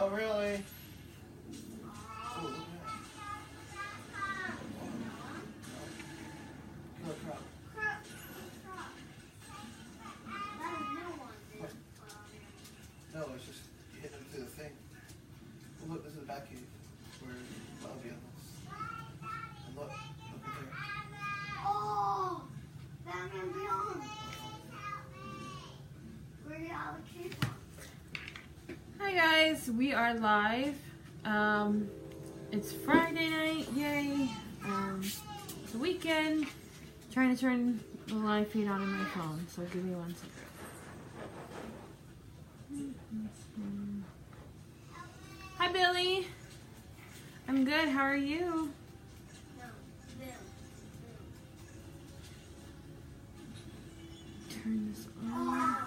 Oh, really? Oh, look at that. No, it's just hitting them through the thing. Well, look, this is the back cave where I'll be on this. And look at there. Oh, Batman Beyond. Where did all the kids from? Hi guys, we are live. It's Friday night, yay. It's the weekend. Trying to turn the live feed on my phone, so give me 1 second. Hi Billy. I'm good, how are you? Turn this on.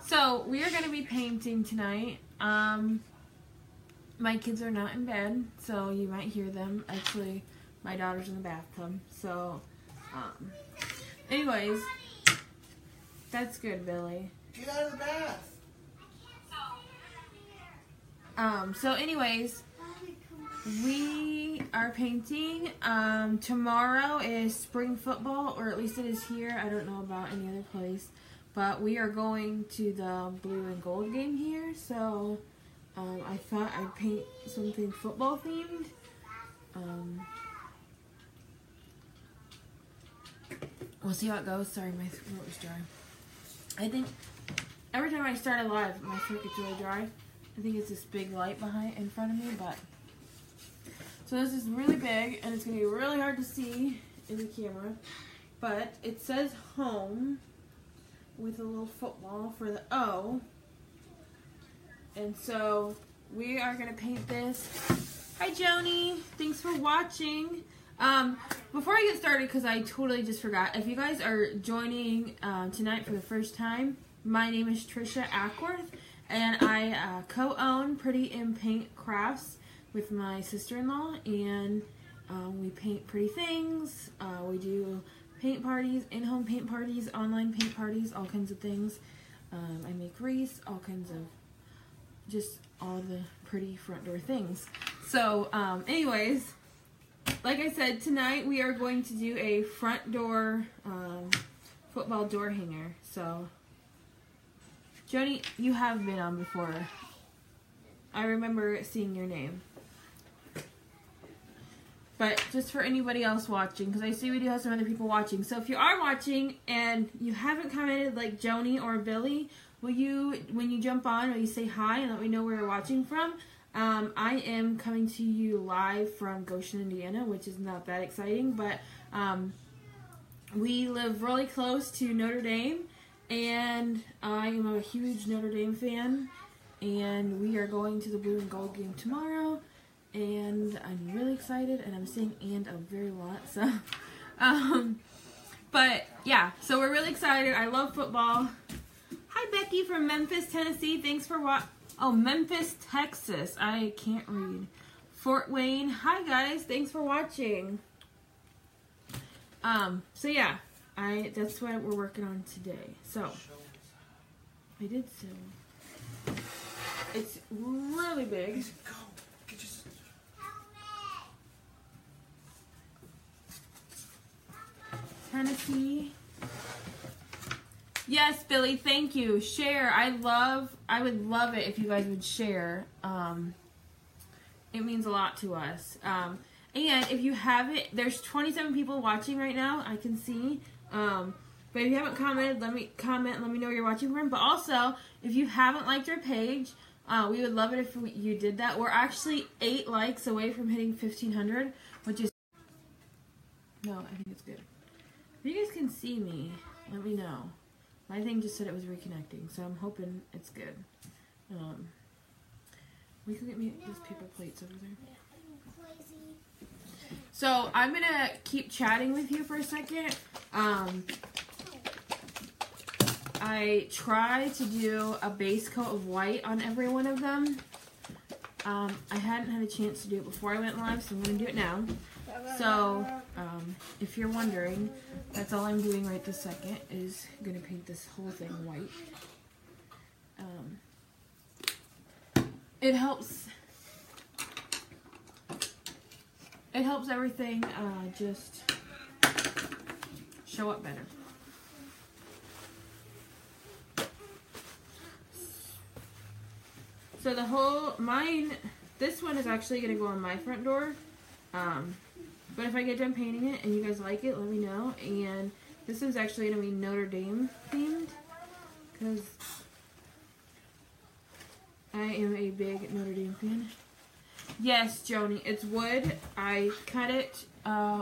So we are going to be painting tonight. My kids are not in bed, so you might hear them. Actually, my daughter's in the bathtub. So, anyways, that's good, Billy. Get out of the bath. So anyways, we are painting. Tomorrow is spring football, or at least it is here. I don't know about any other place. But we are going to the blue and gold game here, so I thought I'd paint something football themed. We'll see how it goes. Sorry, my throat was dry. I think every time I start a live, my throat gets really dry. I think it's this big light in front of me, but so this is really big, and it's gonna be really hard to see in the camera. But it says home with a little football for the O. And so we are going to paint this. Hi Joni, thanks for watching. Before I get started, because I totally just forgot, if you guys are joining tonight for the first time, my name is Tricia Ackworth, and I co-own Pretty in Paint Crafts with my sister-in-law, and we paint pretty things. We do paint parties, in-home paint parties, online paint parties, all kinds of things. I make wreaths, all kinds of, just all the pretty front door things. So, anyways, like I said, tonight we are going to do a front door football door hanger. So, Joni, you have been on before. I remember seeing your name. But just for anybody else watching, because I see we do have some other people watching. So if you are watching and you haven't commented like Joni or Billy, will you, when you jump on, will you say hi and let me know where you're watching from? I am coming to you live from Goshen, Indiana, which is not that exciting, but we live really close to Notre Dame, and I am a huge Notre Dame fan, and we are going to the blue and gold game tomorrow. And I'm really excited, and I'm saying "and" a very lot, so, but, yeah, so we're really excited. I love football. Hi, Becky from Memphis, Tennessee. Thanks for oh, Memphis, Texas. I can't read. Fort Wayne. Hi, guys. Thanks for watching. So, yeah, that's what we're working on today. So, I did so. It's really big. Tennessee. Yes, Billy, thank you. Share. I would love it if you guys would share. It means a lot to us. And if you haven't, there's 27 people watching right now, I can see. But if you haven't commented, let me comment, let me know where you're watching from. But also, if you haven't liked our page, we would love it if you did that. We're actually 8 likes away from hitting 1,500, which is, no, I think it's good. If you guys can see me, let me know. My thing just said it was reconnecting, so I'm hoping it's good. We can get me those paper plates over there. So I'm gonna keep chatting with you for a second. I try to do a base coat of white on every one of them. I hadn't had a chance to do it before I went live, so I'm going to do it now. So, if you're wondering, that's all I'm doing right this second, is going to paint this whole thing white. It helps everything just show up better. So the whole, this one is actually going to go on my front door. But if I get done painting it and you guys like it, let me know. And this one's actually going to be Notre Dame themed, because I am a big Notre Dame fan. Yes, Joni, it's wood. I cut it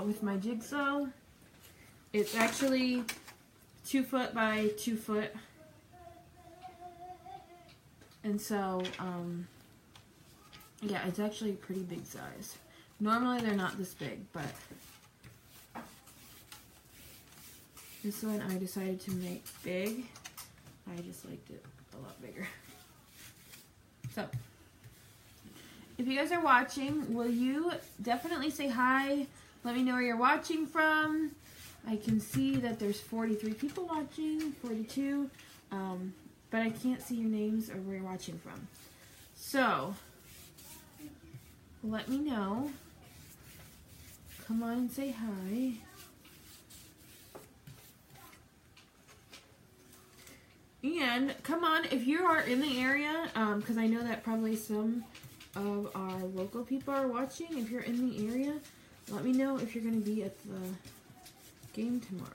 with my jigsaw. It's actually 2 foot by 2 foot. And so, yeah, it's actually a pretty big size. Normally they're not this big, but this one I decided to make big. I just liked it a lot bigger. So, if you guys are watching, will you definitely say hi? Let me know where you're watching from. I can see that there's 43 people watching, 42, but I can't see your names or where you're watching from. So, let me know. Come on and say hi. And come on, if you are in the area, because I know that probably some of our local people are watching. If you're in the area, let me know if you're going to be at the game tomorrow.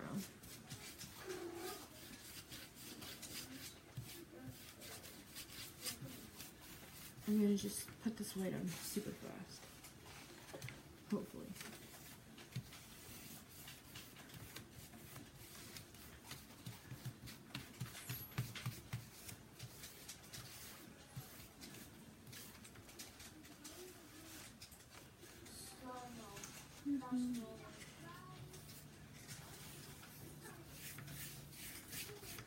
I'm going to just put this white on super fast. Hopefully.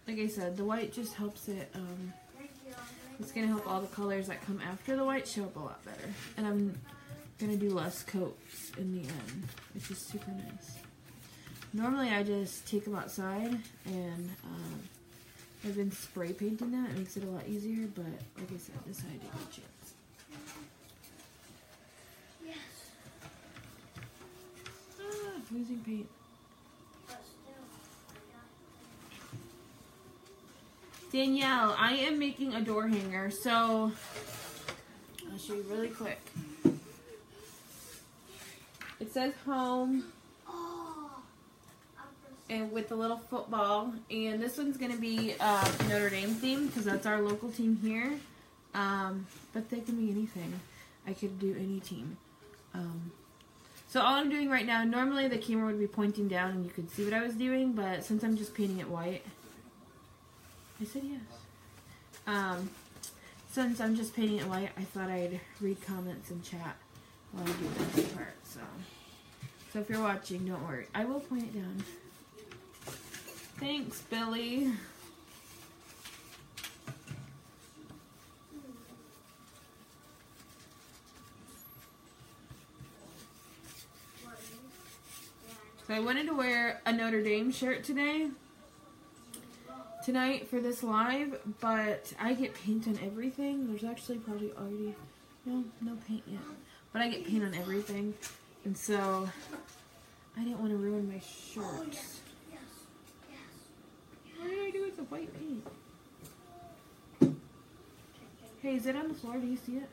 Like I said, the white just helps it, it's going to help all the colors that come after the white show up a lot better. And I'm going to do less coats in the end, which is super nice. Normally I just take them outside, and I've been spray painting that. It makes it a lot easier, but like I said, this I did a chance. Yes. Losing paint. Danielle, I am making a door hanger, so I'll show you really quick. It says home, and with the little football, and this one's going to be Notre Dame themed, because that's our local team here, but they can be anything. I could do any team. So all I'm doing right now, normally the camera would be pointing down and you could see what I was doing, but since I'm just painting it white, I said yes. Since I'm just painting it white, I thought I'd read comments and chat while I do this part. So if you're watching, don't worry. I will point it down. Thanks, Billy. So I wanted to wear a Notre Dame shirt tonight for this live, but I get paint on everything. There's actually probably already no paint yet, but I get paint on everything, and so I didn't want to ruin my shirt. What did I do with the white paint? Hey, is it on the floor? Do you see it?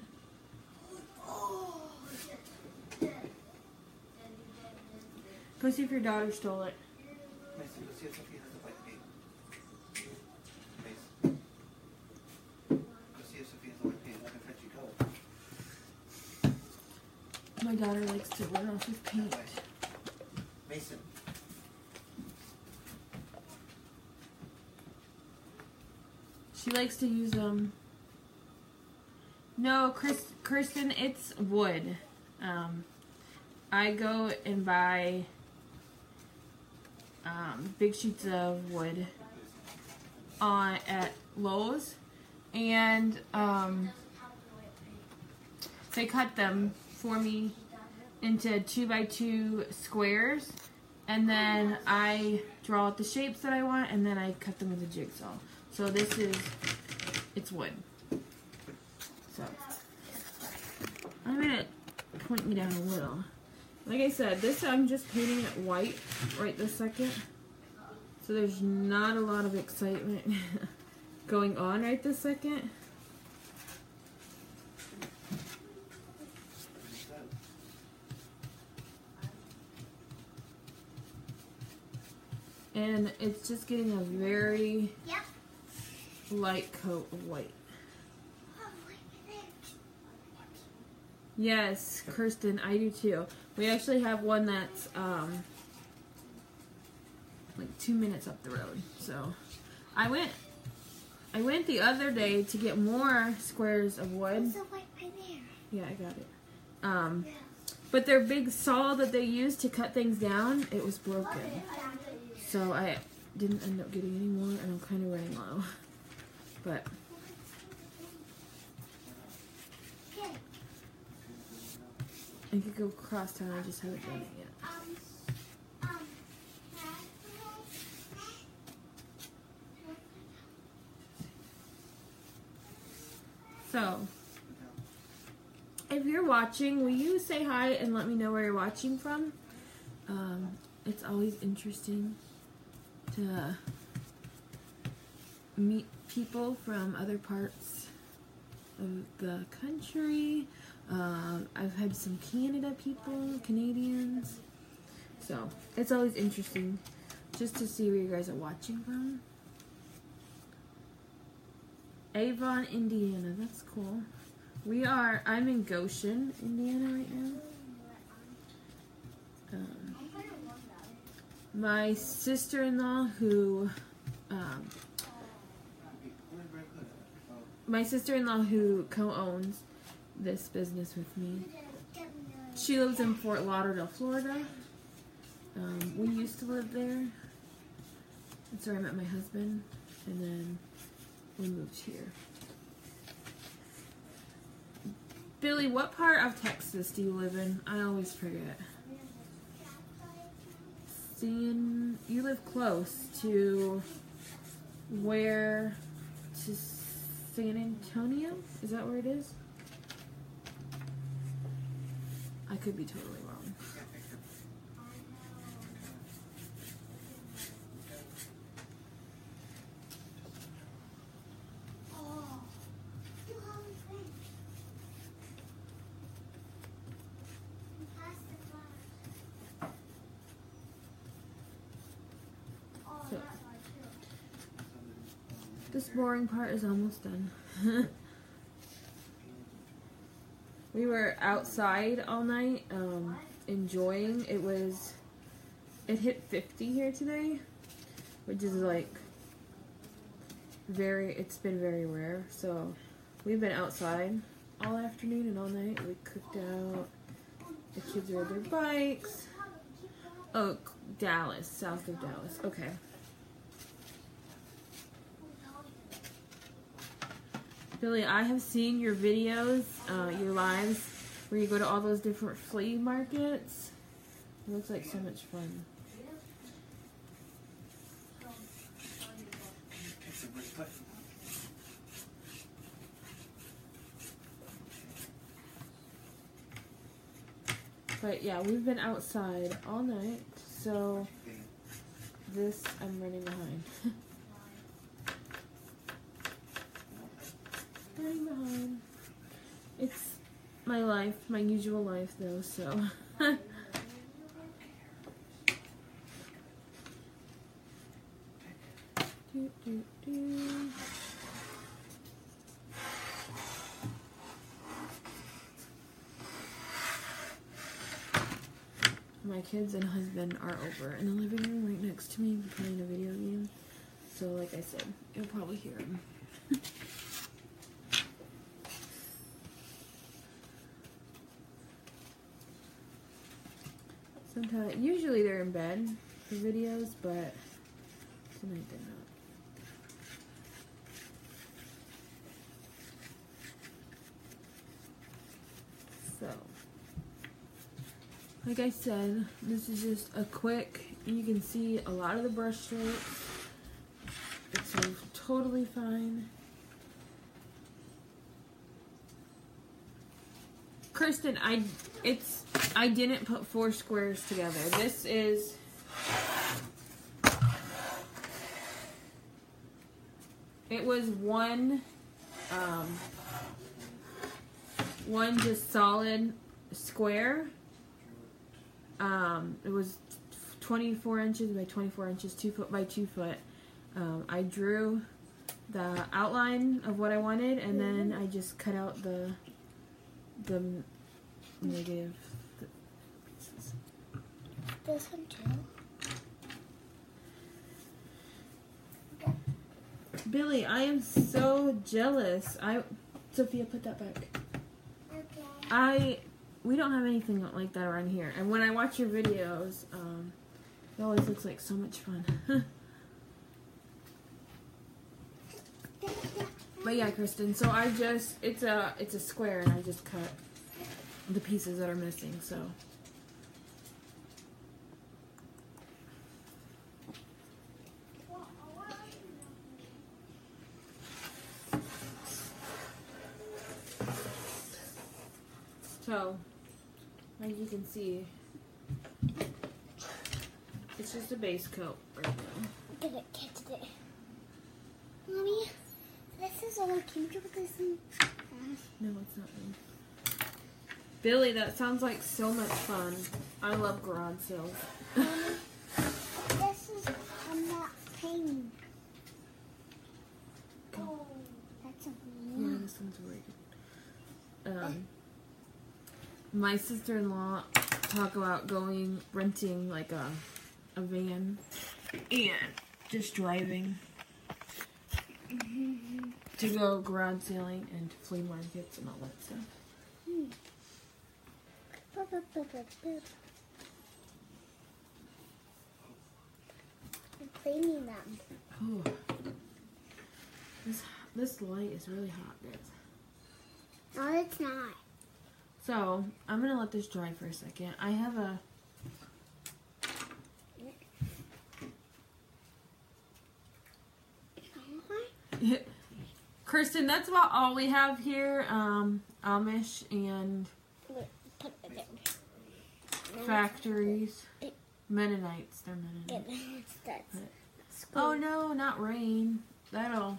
Go see if your daughter stole it. Mason, go see if Sophia has the white paint. Mason. Go see if Sophia has the white paint. I can fetch you go. My daughter likes to run off with paint. Mason. She likes to use them. No, Kristen, it's wood. I go and buy big sheets of wood at Lowe's, and they cut them for me into 2x2 squares, and then I draw out the shapes that I want, and then I cut them with a jigsaw. So this is, it's wood. So I'm gonna point me down a little. Like I said, this I'm just painting it white right this second. So there's not a lot of excitement going on right this second. And it's just getting a very light coat of white. Yes, Kirsten, I do too. We actually have one that's like 2 minutes up the road. So I went the other day to get more squares of wood. There's a white right there. Yeah, I got it. But their big saw that they use to cut things down, it was broken. So I didn't end up getting any more, and I'm kind of running low. But I could go across town, I just haven't done it yet. So, if you're watching, will you say hi and let me know where you're watching from? It's always interesting to meet people from other parts of the country. I've had some Canadians, so it's always interesting just to see where you guys are watching from. Avon, Indiana, that's cool. I'm in Goshen, Indiana right now. My sister-in-law who co-owns this business with me, she lives in Fort Lauderdale, Florida. We used to live there. That's where I met my husband, and then we moved here. Billy, what part of Texas do you live in? I always forget. You live close to where? To San Antonio? Is that where it is? I could be totally wrong. This boring part is almost done. We were outside all night, enjoying. It hit 50 here today, which is like it's been very rare. So we've been outside all afternoon and all night. We cooked out. The kids rode their bikes. Oh, Dallas, south of Dallas. Okay. Billy, I have seen your videos, your lives, where you go to all those different flea markets. It looks like so much fun. But yeah, we've been outside all night, so this I'm running behind. Running behind. It's my life, my usual life though, so. My kids and husband are over in the living room right next to me playing a video game. So like I said, you'll probably hear them. Sometimes, usually they're in bed for videos, but tonight they're not. like I said, this is just a quick, you can see a lot of the brush strokes. It's totally fine. Kristen, I didn't put 4 squares together. This is it was one just solid square. It was 24 inches by 24 inches, 2 foot by 2 foot. I drew the outline of what I wanted, and then I just cut out the negative pieces. This one too. Billy, I am so jealous. Sophia, put that back. Okay. We don't have anything like that around here. And when I watch your videos, it always looks like so much fun. But yeah, Kristen, so it's a square, and I just cut the pieces that are missing, so. So, as you can see, it's just a base coat right now. Get it, catch it. Mommy, this is all I came to with this. No, it's not me. Billy, that sounds like so much fun. I love garage sales. Mommy, this is, I'm not painting. Oh, that's a Yeah, this one's really good. My sister-in-law talk about renting like a van and just driving to go garage sailing and to flea markets and all that stuff. I'm cleaning them. Oh, this light is really hot, guys. No, it's not. So I'm gonna let this dry for a second. I have a Kristen, that's about all we have here. Amish and Put it there. factories. Mennonites, they're Mennonites. Oh no, not rain. That'll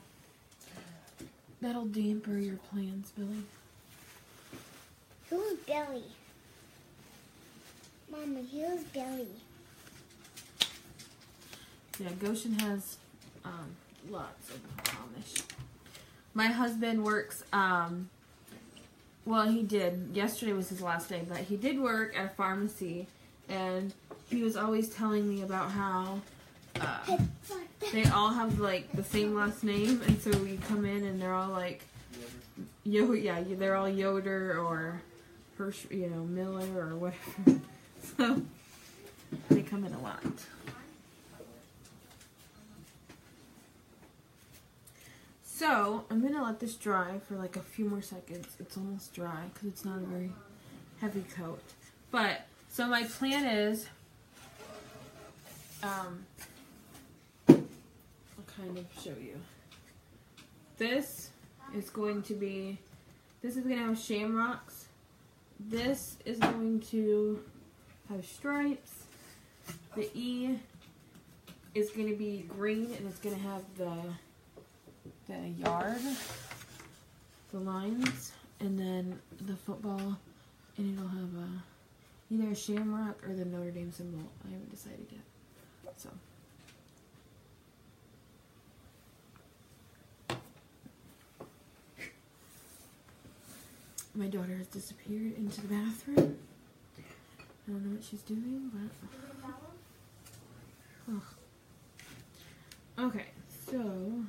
damper your plans, Billy. Who's Billy? Mama, who's Billy? Yeah, Goshen has lots of Amish. My husband works, well, he did. Yesterday was his last day, but he did work at a pharmacy, and he was always telling me about how they all have, like, the same last name, and so we come in and they're all, like, they're all Yoder or Hirsch, Miller or whatever. So, they come in a lot. So, I'm going to let this dry for like a few more seconds. It's almost dry because it's not a very heavy coat. But, so my plan is, I'll kind of show you. This is going to have shamrocks. This is going to have stripes. The E is going to be green, and it's going to have the yard, the lines, and then the football, and it'll have either a shamrock or the Notre Dame symbol. I haven't decided yet. So. My daughter has disappeared into the bathroom. I don't know what she's doing, but... Oh. Okay, so...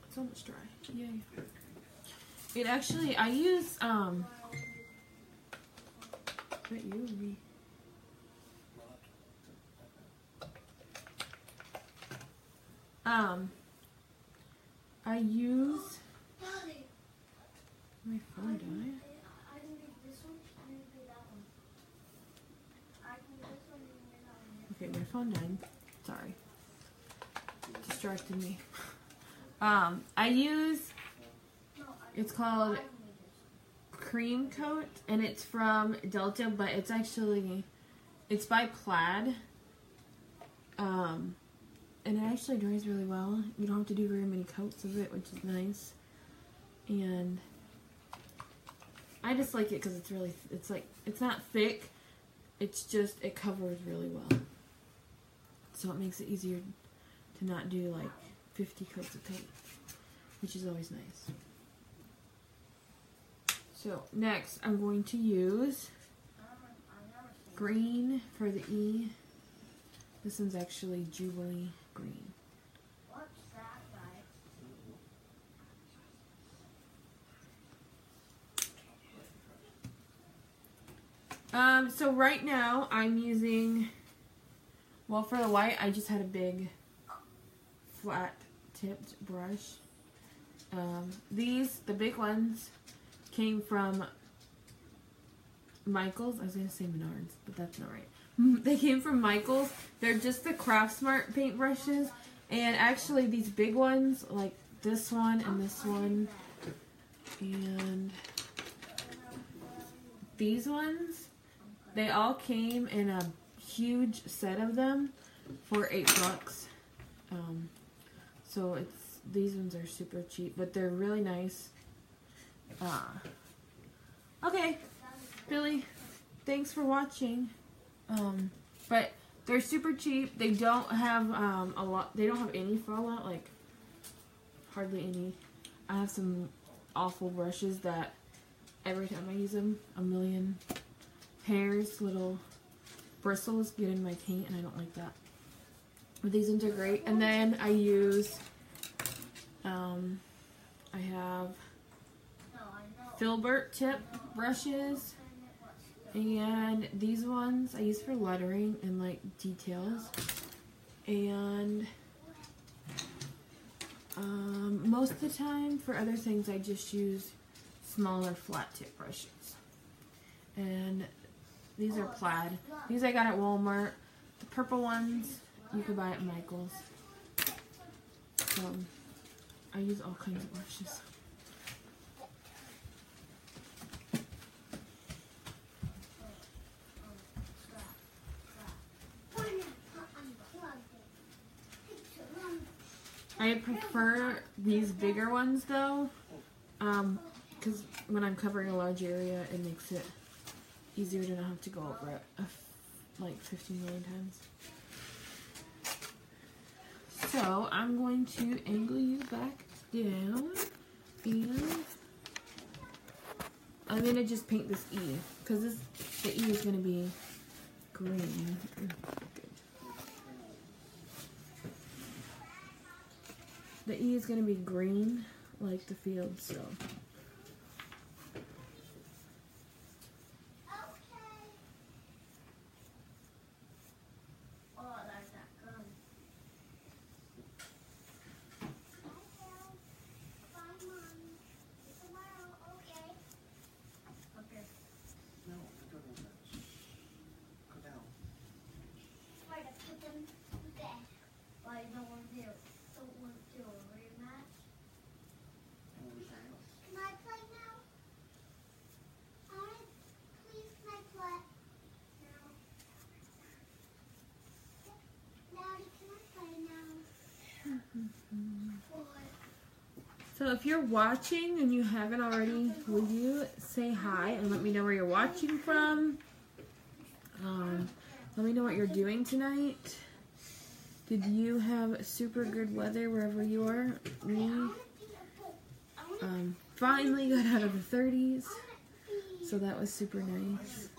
It's almost dry. Yay. It actually, I use, is that you or me? I use, my phone died. phone dying. Sorry. Distracted me. I use, it's called Cream Coat, and it's from Delta, but it's actually, it's by Plaid. And it actually dries really well. You don't have to do very many coats of it, which is nice. And I just like it because it's really, it's like, it's not thick. It's just, it covers really well. So it makes it easier to not do like 50 coats of paint, which is always nice. So next I'm going to use green for the E. This one's actually Jubilee green. What's that, guys? So right now I'm using, well, for the white I just had a big flat tipped brush. These, the big ones, came from Michael's. I was going to say Menards, but that's not right. They came from Michael's. They're just the Craft Smart paint brushes. And actually these big ones, like this one and this one, and these ones, they all came in a huge set of them for $8. So it's, these ones are super cheap, but they're really nice. Okay, Billy, thanks for watching. But they're super cheap. They don't have a lot. They don't have any fallout, like hardly any. I have some awful brushes that every time I use them, a million hairs, little bristles get in my paint, and I don't like that. But these ones are great. And then I use, I have Filbert tip brushes, and these ones I use for lettering and like details, and most of the time for other things I just use smaller flat tip brushes. And these are Plaid. These I got at Walmart. The purple ones you can buy at Michael's. I use all kinds of brushes. I prefer these bigger ones though, because when I'm covering a large area, it makes it easier to not have to go over it like 15 million times. So I'm going to angle you back down, and I'm gonna just paint this E, because the E is gonna be green. The E is going to be green, like the field, so. So if you're watching and you haven't already, will you say hi and let me know where you're watching from? Let me know what you're doing tonight. Did you have super good weather wherever you are? Me, finally got out of the 30s, so that was super nice.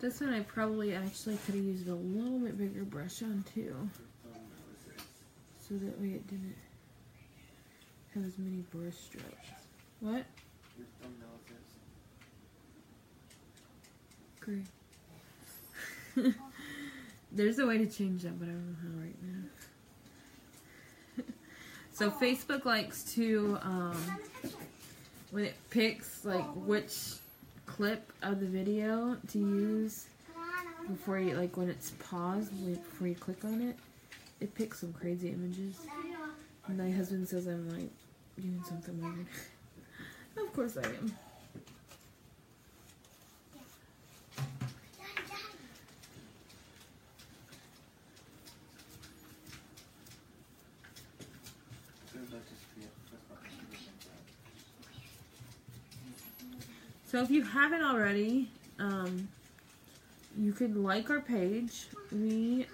This one I probably actually could have used a little bit bigger brush on too. So that way it didn't have as many brush strokes. What? Your thumbnail is. Great. There's a way to change that, but I don't know how right now. So Facebook likes to, when it picks like which clip of the video to use before you, like when it's paused, before you click on it, it picks some crazy images. And my husband says I'm like doing something weird. Of course I am. So if you haven't already, you could like our page. We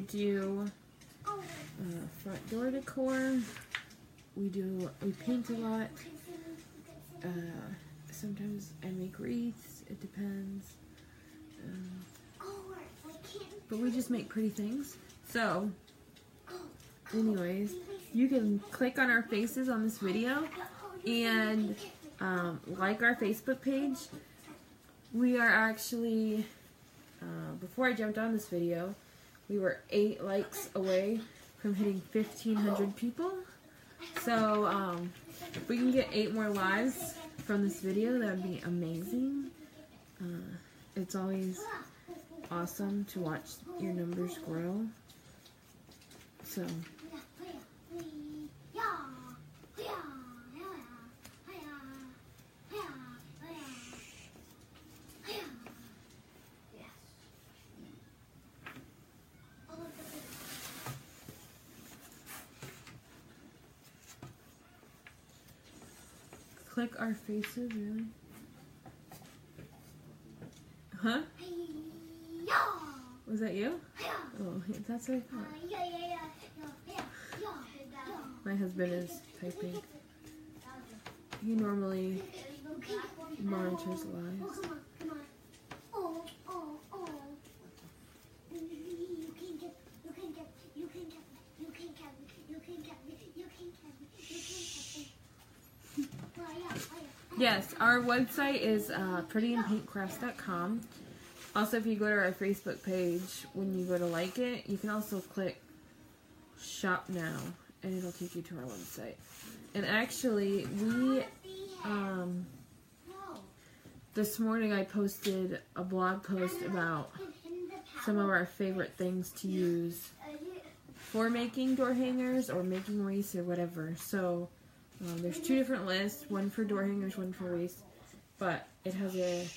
do front door decor. We paint a lot. Sometimes I make wreaths. It depends. But we just make pretty things. So, anyways, you can click on our faces on this video and like our Facebook page. We are actually, before I jumped on this video, we were 8 likes away from hitting 1,500 people. So, if we can get 8 more lives from this video, that would be amazing. It's always awesome to watch your numbers grow. So, click our faces, really? Huh? Was that you? Oh, that's what I thought. My husband is typing. He normally monitors lives. Yes, our website is prettyandpaintcrafts.com. Also, if you go to our Facebook page, when you go to like it, you can also click Shop Now, and it'll take you to our website. And actually, this morning I posted a blog post about some of our favorite things to use for making door hangers or making wreaths or whatever. So, there's 2 different lists, one for door hangers, one for wreaths, but it has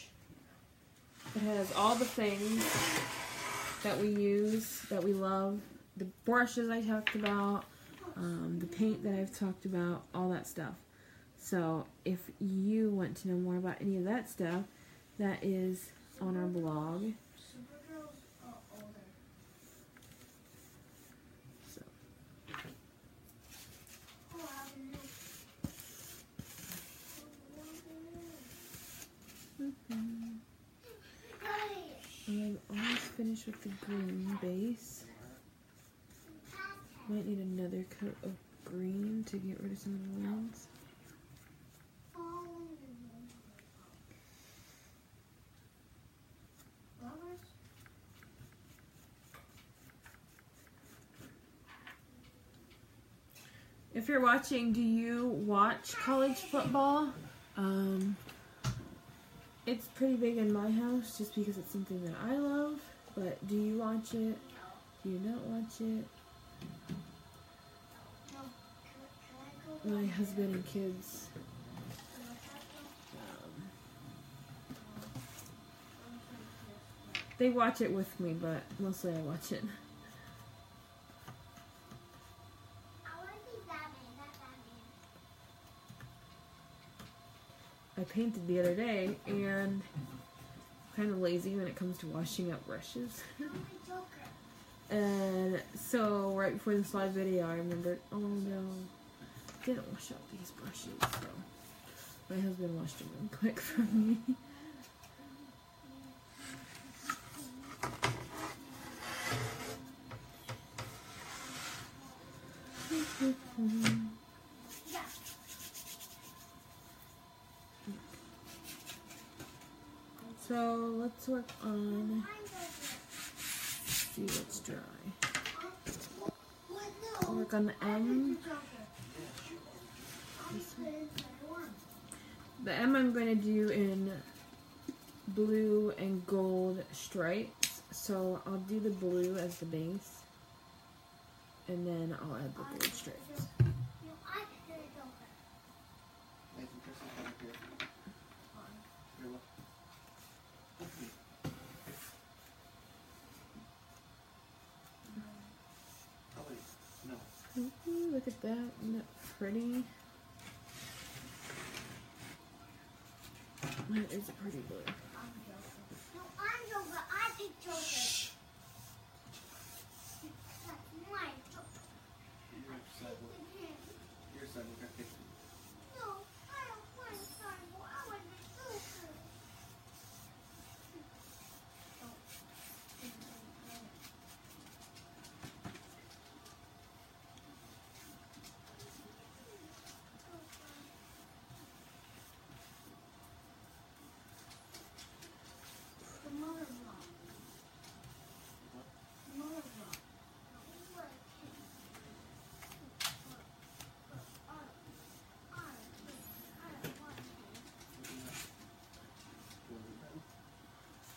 all the things that we use, that we love, the brushes I talked about, the paint that I've talked about, all that stuff. So if you want to know more about any of that stuff, that is on our blog. I'm almost finished with the green base. Might need another coat of green to get rid of some of the lines. If you're watching, do you watch college football? It's pretty big in my house just because it's something that I love, but do you watch it? Do you not watch it? My husband and kids, they watch it with me, but mostly I watch it. I painted the other day, and I'm kind of lazy when it comes to washing up brushes. And so right before this live video, I remembered, oh no, I didn't wash up these brushes. So my husband washed them real quick for me. So let's work on, see what's dry. I'll work on the M. The M I'm going to do in blue and gold stripes. So I'll do the blue as the base. And then I'll add the gold stripes. Ooh, look at that. Isn't that pretty? That is a pretty blue. No, I'm Joker. I picked Joker. Shh. That's my Joker. Your son, we're gonna pick him. No, I don't want Sidewalk. I want the Joker.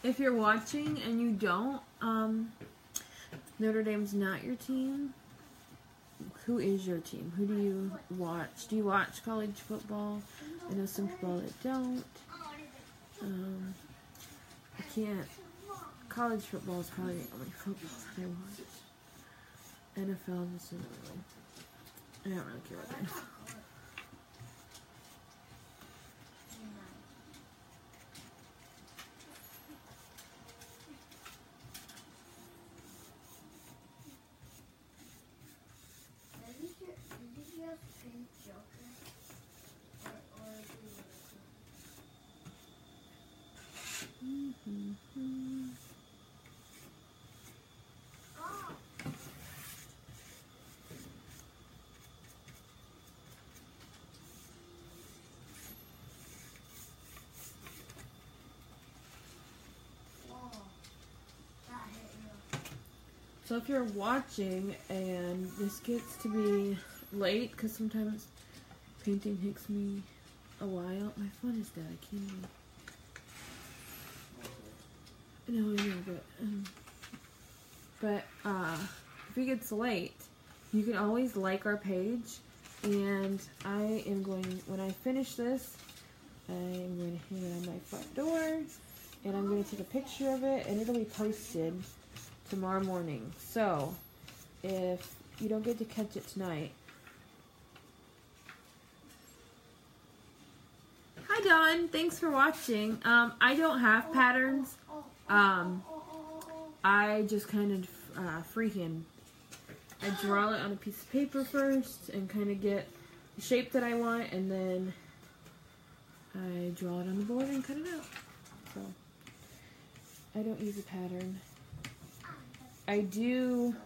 If you're watching and you don't, Notre Dame's not your team, who is your team? Who do you watch? Do you watch college football? I know some people that don't. I can't. College football is probably the only football that I watch. NFL isn't really. I don't really care about the NFL. So if you're watching and this gets to be late, because sometimes painting takes me a while. My phone is dead. I can't even. No, I know, but if it gets late, you can always like our page. And I am going, when I finish this, I am going to hang it on my front door, and I'm going to take a picture of it, and it'll be posted tomorrow morning. So if you don't get to catch it tonight, hi Dawn, thanks for watching. I don't have patterns. I just kind of freehand. I draw it on a piece of paper first and kind of get the shape that I want, and then I draw it on the board and cut it out. So I don't use a pattern. I do,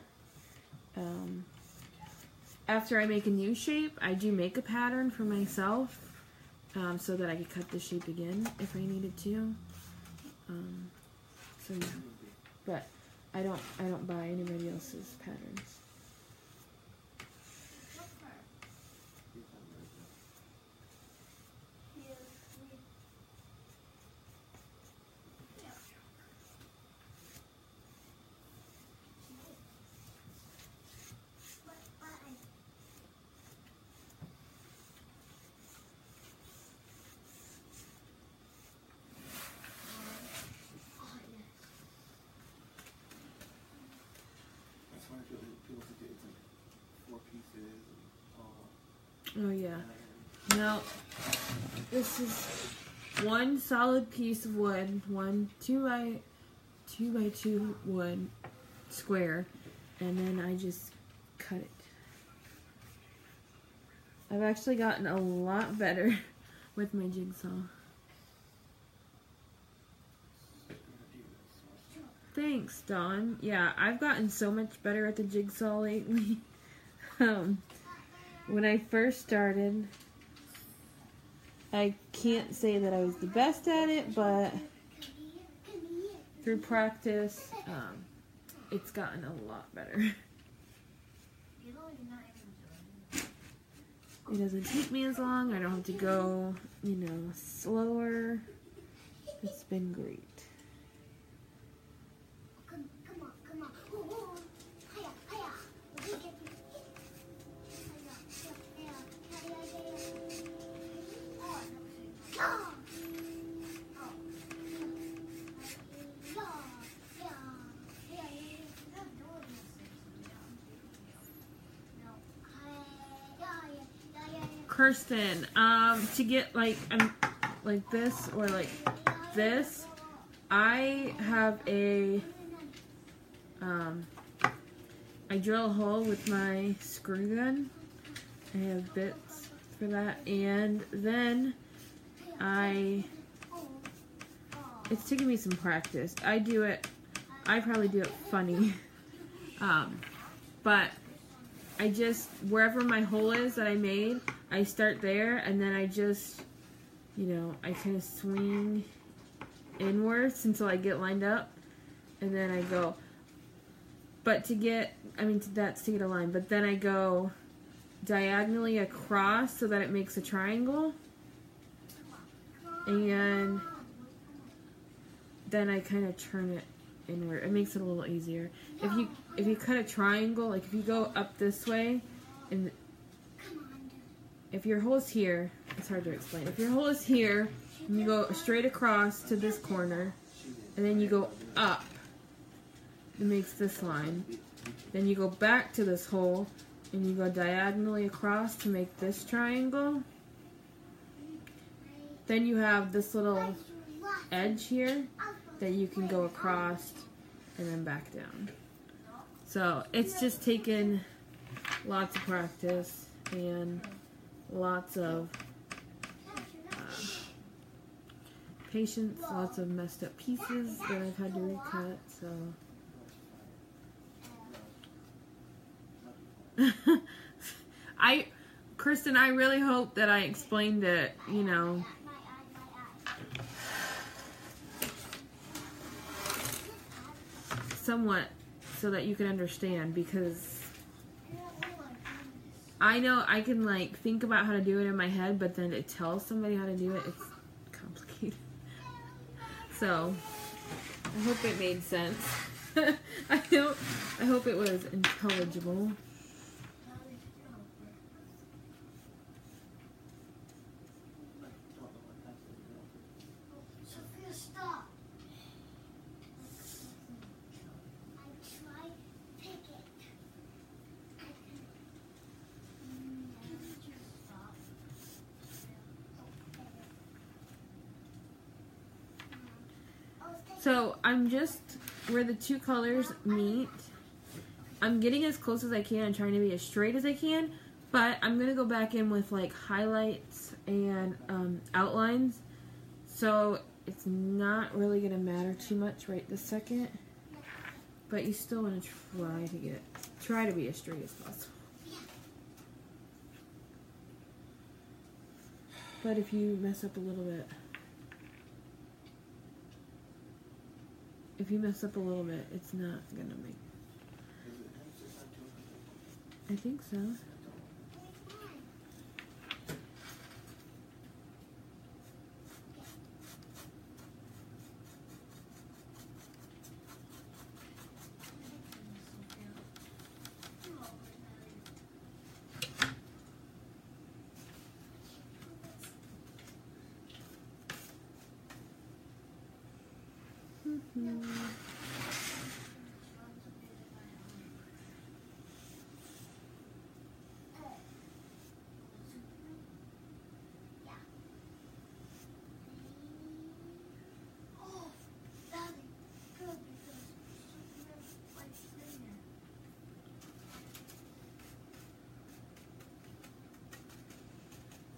after I make a new shape, I do make a pattern for myself, so that I could cut the shape again if I needed to. So yeah, but I don't buy anybody else's patterns. Oh yeah. Now, this is one solid piece of wood, one 2x2 wood square, and then I just cut it. I've actually gotten a lot better with my jigsaw. Thanks, Dawn. Yeah, I've gotten so much better at the jigsaw lately. When I first started, I can't say that I was the best at it, but through practice, it's gotten a lot better. It doesn't take me as long. I don't have to go, you know, slower. It's been great. Come on, come on. Oh, hiya, hiya. Kirsten, to get like this or like this, I have a I drill a hole with my screw gun. I have bits for that, and then it's taking me some practice. I probably do it funny, but I just, wherever my hole is that I made, I start there, and then I just, you know, I kind of swing inwards until I get lined up, and then I go, but to get, that's to get a line, but then I go diagonally across so that it makes a triangle, and then I kind of turn it inward. It makes it a little easier. If you cut a triangle, like if you go up this way, and if your hole is here, it's hard to explain. If your hole is here, and you go straight across to this corner, and then you go up, it makes this line. Then you go back to this hole, and you go diagonally across to make this triangle. Then you have this little edge here that you can go across and then back down. So it's just taken lots of practice and lots of patience, lots of messed up pieces that I've had to recut. So Kristen, I really hope that I explained it, you know, somewhat so that you can understand, because I know I can like think about how to do it in my head, but then to tell somebody how to do it, it's complicated. So I hope it made sense. I hope it was intelligible. So I'm just, where the two colors meet, I'm getting as close as I can and trying to be as straight as I can, but I'm going to go back in with like highlights and outlines, so it's not really going to matter too much right this second, but you still want to try to be as straight as possible. But if you mess up a little bit, it's not gonna make. I think so.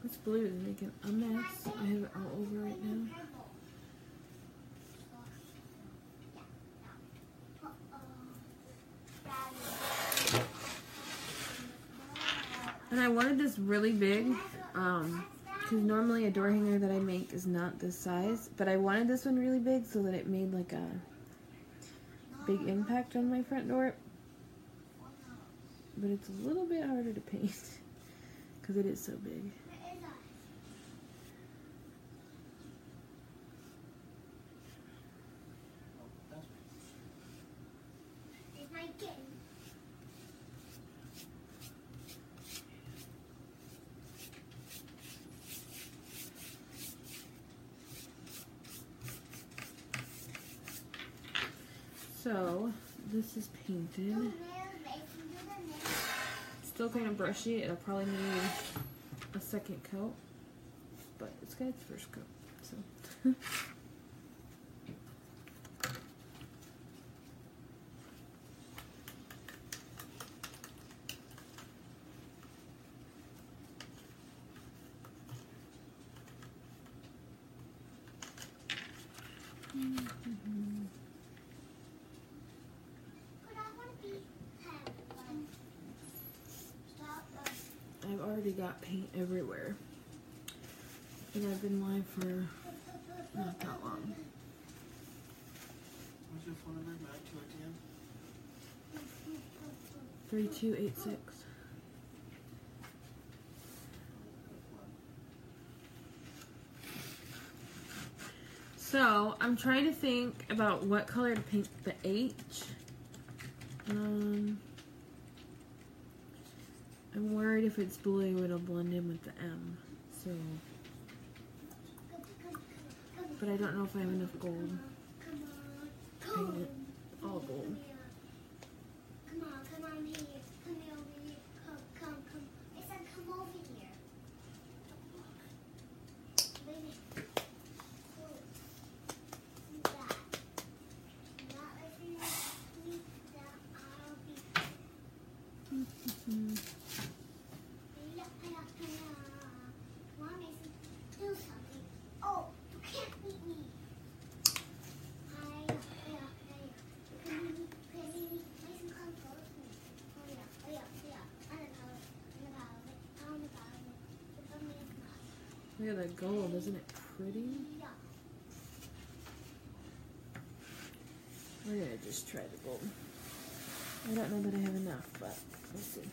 This blue is making a mess. I have it all over right now. And I wanted this really big, because normally a door hanger that I make is not this size, but I wanted this one really big so that it made like a big impact on my front door. But it's a little bit harder to paint because it is so big. So this is painted. Still kind of brushy. It'll probably need a second coat, but it's got its first coat. So. I've already got paint everywhere, and I've been live for not that long. What's your phone number? 9210? 3286. So I'm trying to think about what color to paint the H. I'm worried if it's blue, it'll blend in with the M. So, but I don't know if I have enough gold. Paint it all gold. Come on here. Come here over here. Come. I said come over here. Baby. That if you need that, I'll be. Mommy, do something. Oh, you can't beat me. Look at that gold, isn't it pretty? We're gonna just try the gold. I don't know that I have enough, but we'll see.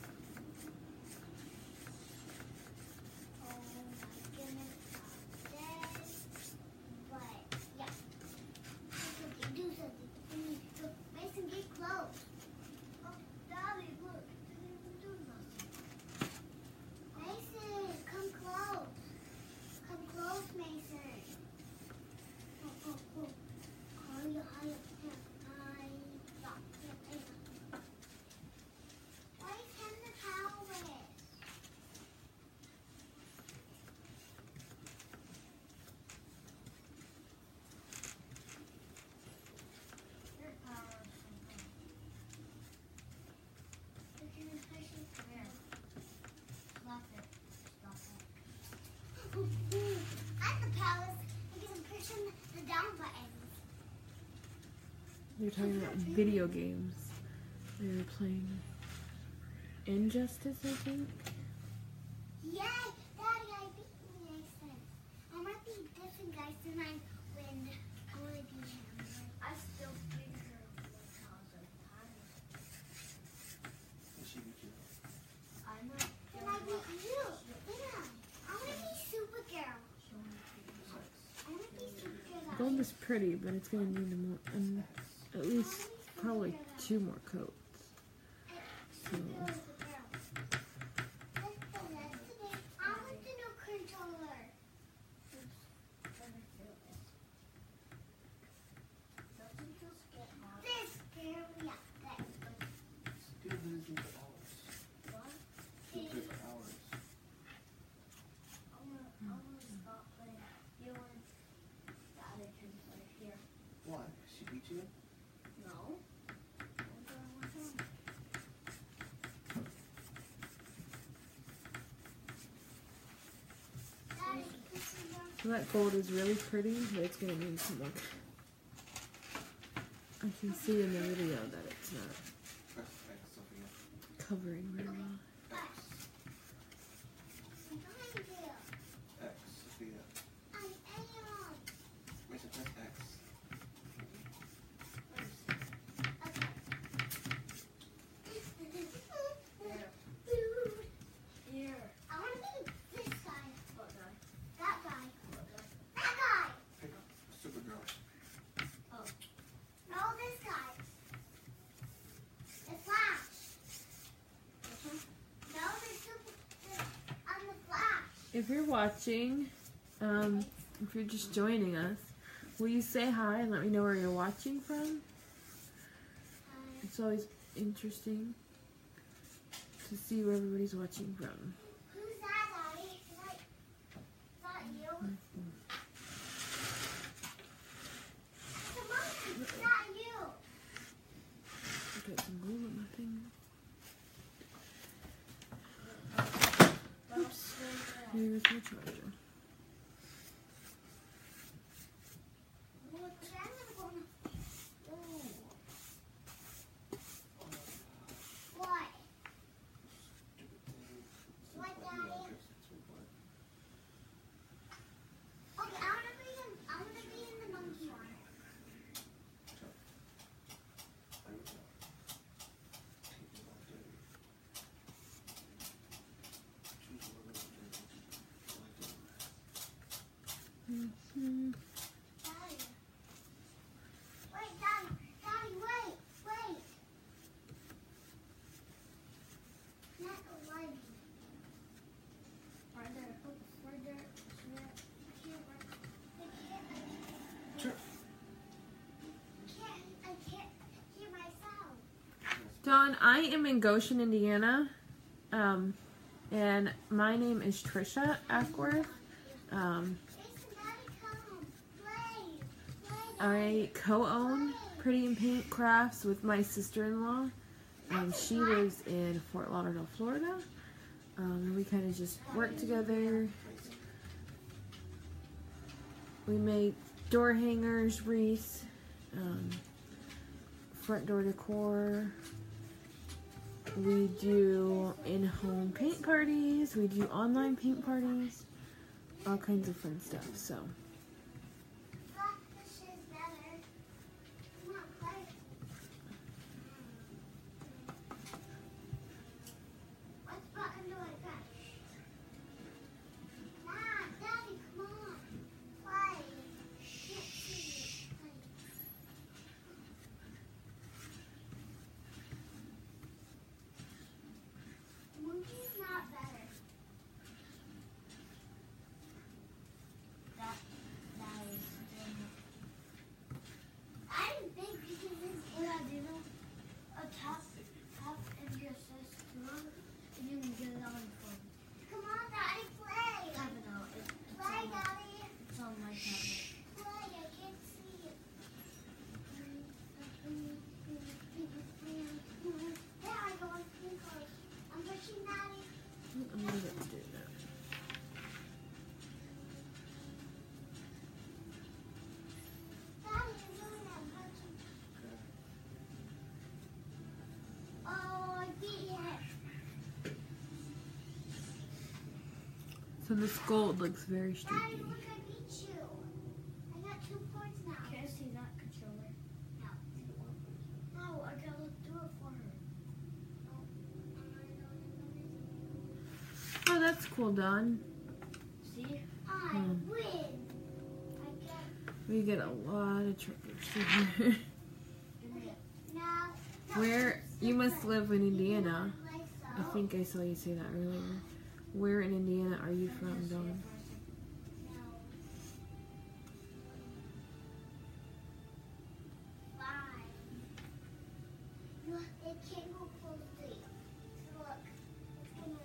At the palace, because I'm pushing the down button. They're talking about video games. They were playing Injustice, I think. Yay! Daddy, I beat me, I said. I might be different guys tonight when I want to be him. I still beat her because of time. She beat you. I'm not. Then I beat you. Yeah. I want to be Supergirl. I want to be Supergirl. Gold is pretty, but it's gonna need more, at least probably 2 more coats. So. Why? She beat you? No. So that gold is really pretty, but it's gonna need some more. I can see in the video that it's not Press X, Sophia. covering very well. X, Sophia. Mason, press X. if you're watching, if you're just joining us, will you say hi and let me know where you're watching from? It's always interesting to see where everybody's watching from. Who's that, Daddy? Is that you? Come on, is that you? Got some glue on my finger. Oops. Here's my charger. What? What, Daddy? Okay, I wanna be in the monkey one. Mm-hmm. Daddy. Wait, Daddy, wait. Not the lighting. Right there. I can't hear myself. Dawn, I am in Goshen, Indiana, and my name is Tricia Ackworth. Jason, Daddy, come. Play. I co-own Pretty in Paint Crafts with my sister-in-law. She lives in Fort Lauderdale, Florida. We kind of just work together. We make door hangers, wreaths, front door decor. We do in-home paint parties. We do online paint parties. All kinds of fun stuff. So. This is better. Come on, play. What button do I press? Daddy, come on. Play. Can't see you. Play. Monkey's not better. That is I didn't think because this what I do know. A tap and your sister and you can get it on your phone. Come on, Daddy, play. Tap it out. Play, Daddy. It's on my tablet. Play, I can't see it. There I go. I'm pushing Daddy. I'm gonna do that. Daddy, you're doing that. I'm pushing. Oh, I beat it. So this gold looks very Daddy, streaky. look, I beat you. I got 2 points now. Can I see that controller? No. No, I gotta do it for her. Oh, that's cool, Dawn. See? I Hmm. win. I get. We get a lot of triggers here. Give me it. Now. Where you must live in Indiana. Like I so. think I saw you say that earlier. Where in Indiana are you from, Dawn? No. 5. Look, it can't go close to you. Look, it's gonna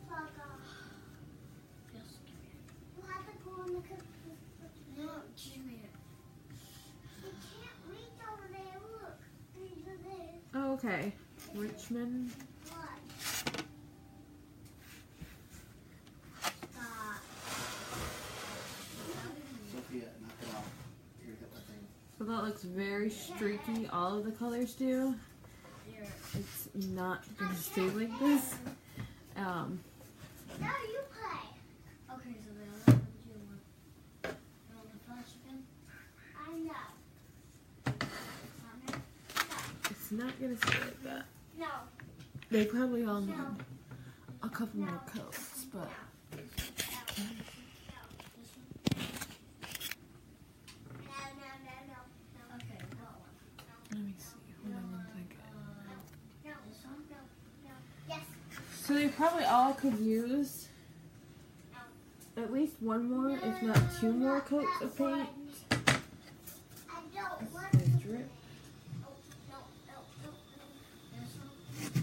plug off. You'll have to go on the cookie. No, give me it. It can't reach over there. Look, reach over there. Oh, okay. Richmond. What? Stop. Sophia, knock it off. Here, get that thing. So that looks very streaky. All of the colors do. It's not gonna stay like this. Now you play. Okay, so the other one do you want? You want the flash again? I know. It's not gonna stay like that. No. They probably all need a couple more coats, but No. Okay, that one. let me see. Hold on one second. This one? Yes. So they probably all could use least one more, if not two more coats of paint. I don't want It's gonna drip. No.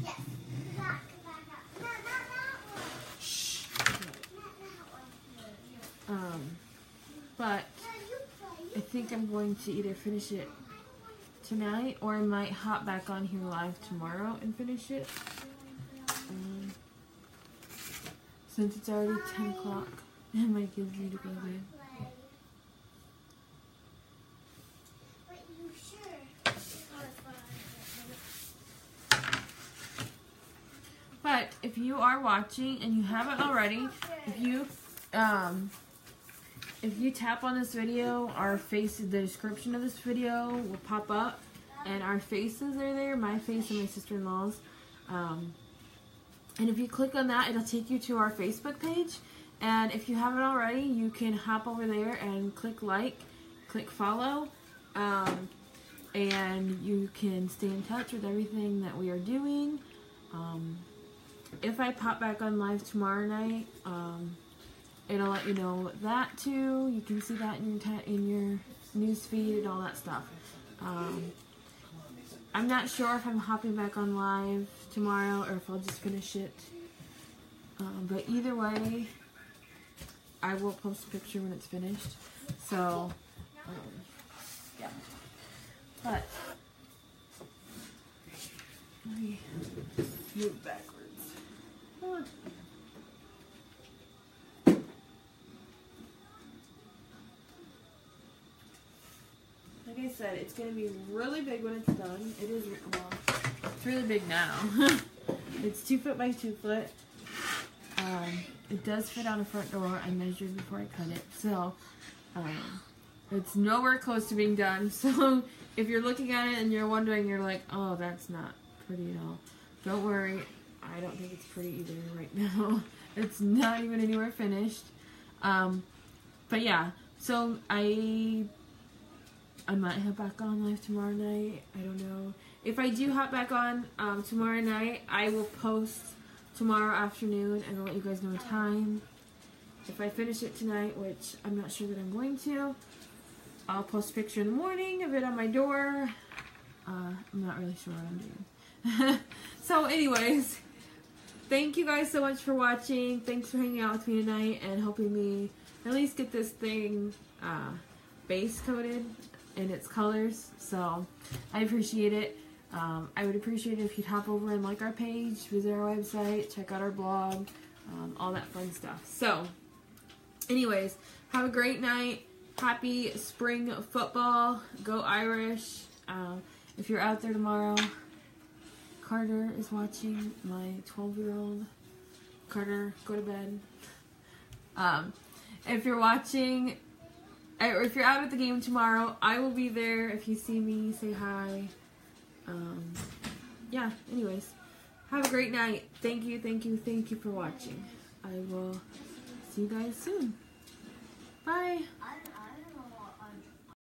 Yes. Back. Not that one. Shh. Not that one. But No, you play. I think I'm going to either finish it tonight or I might hop back on here live tomorrow and finish it. Since it's already 10 o'clock and my kids need to go to bed. But you sure? But if you are watching and you haven't already, if you tap on this video, our face, the description of this video will pop up, and our faces are there, my face and my sister-in-law's. And if you click on that, it'll take you to our Facebook page. And if you haven't already, you can hop over there and click like, click follow, and you can stay in touch with everything that we are doing. If I pop back on live tomorrow night, it'll let you know that too. You can see that in your news feed and all that stuff. I'm not sure if I'm hopping back on live tomorrow or if I'll just finish it. But either way, I will post a picture when it's finished. So, yeah. But, let me move backwards. Come on. Like I said, it's going to be really big when it's done. It is, well, it's really big now. It's 2 foot by 2 foot. It does fit on the front door. I measured before I cut it. So, it's nowhere close to being done. So, if you're looking at it and you're wondering, you're like, oh, that's not pretty at all. Don't worry. I don't think it's pretty either right now. It's not even anywhere finished. But yeah, so I might hop back on live tomorrow night. I don't know. If I do hop back on tomorrow night, I will post tomorrow afternoon and I'll let you guys know the time. If I finish it tonight, which I'm not sure that I'm going to, I'll post a picture in the morning of it on my door. I'm not really sure what I'm doing. So anyways, thank you guys so much for watching. Thanks for hanging out with me tonight and helping me at least get this thing base coated in its colors. So I appreciate it. I would appreciate it if you'd hop over and like our page, visit our website, check out our blog, all that fun stuff. So anyways, have a great night. Happy spring football. Go Irish. If you're out there tomorrow, Carter is watching, my 12-year-old. Carter, go to bed. If you're watching, or if you're out at the game tomorrow, I will be there. If you see me, say hi. Yeah, anyways, have a great night. Thank you for watching. I will see you guys soon. Bye.